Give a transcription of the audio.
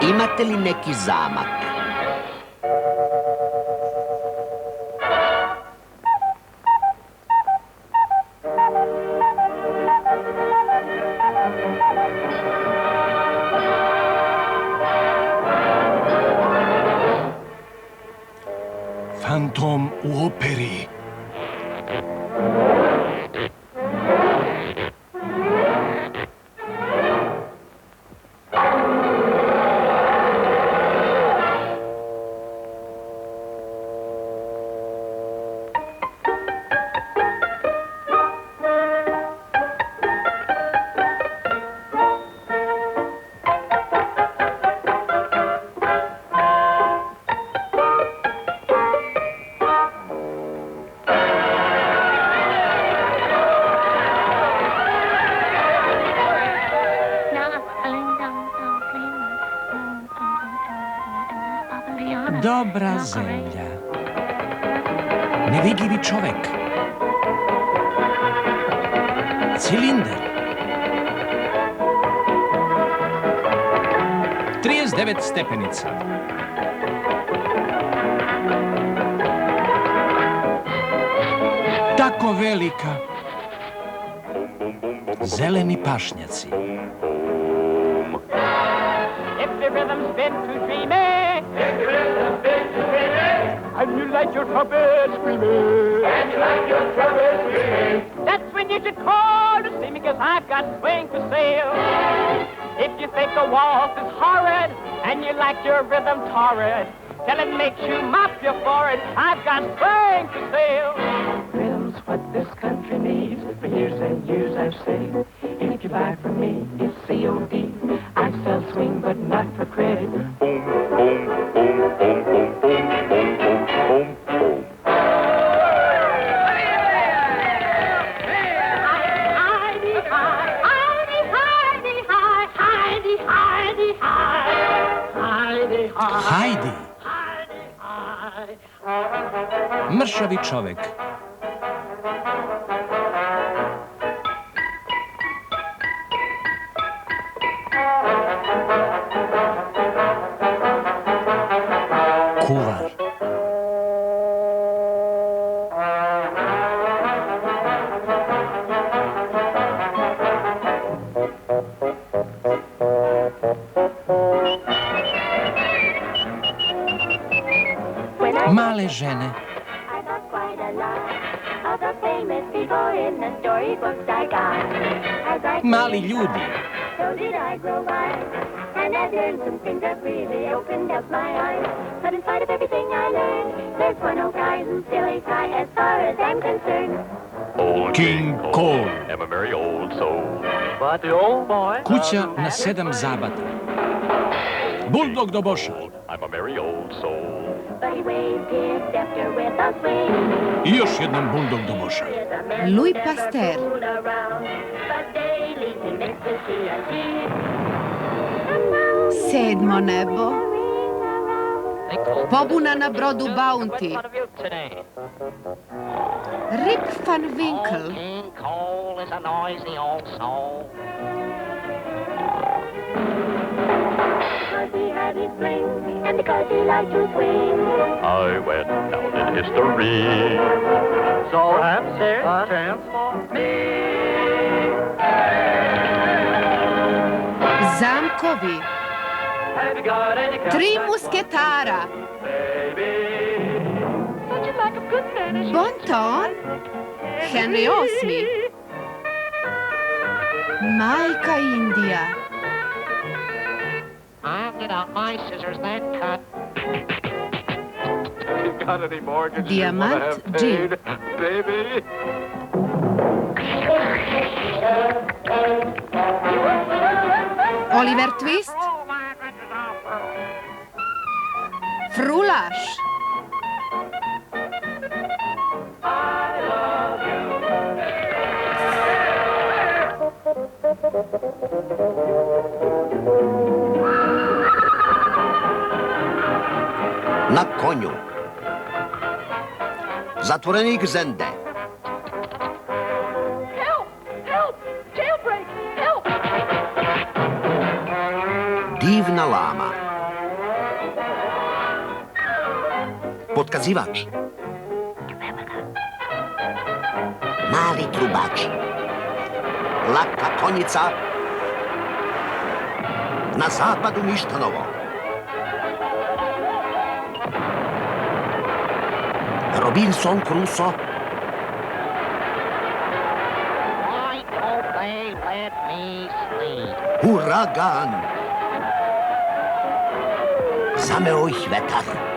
Imate li neki zamak? Fantom u operi. Dobra zemlja. Nevidljivi čovek. Cilinder. 39 stepenica. Tako velika. Zeleni pašnjaci. And you like your trumpet screaming. And you like your trumpet screaming. That's when you should call to see me, 'cause I've got swing for sale. If you think a waltz is horrid and you like your rhythm torrid, till it makes you mop your forehead, I've got swing for sale. Rhythm's what this country needs. For years and years I've saved. And if you buy from me, it's COD. I sell swing but not for credit. Boom, boom, boom, boom, boom, boom, boom, boom, boom, boom. Hajdi. Mršavi čovek. Kuvar. Male žene. Mali ljudi. And I've learned some things that really opened up my eyes. But in spite of everything I learned, there's one old guy who's still a guy as far as I'm concerned. King Cole. I'm a merry old soul. But the old boy... Kuća na 7 zabata. Buldog do boša. I'm a merry old soul. But he waved his scepter with a swing. I još jednom buldog do boša. Louis Pasteur. Sedmo nebo. Pobuna na brodu Bounty. Rip van Winkle. King Cole is a noisy old soul. Because he had his fling, and because he liked to swing, I went down in history. So have a chance for me. Zamkovi. Tri musketara. Bonton. Henry VIII. Majka Indija. I'll get out my scissors that cut. Got any mortgage? Diamant Jim. Baby. Oliver Twist. Frulaš. Na konju. Zatvorenik Zende. Help! Help! Jailbreak! Help! Divna lama. Potkazivač. Mali trubač. Laka konjica. Na zapadu ništa novo. Robinson Crusoe. Why don't they let me sleep? Uragan. Zameo ih vetar.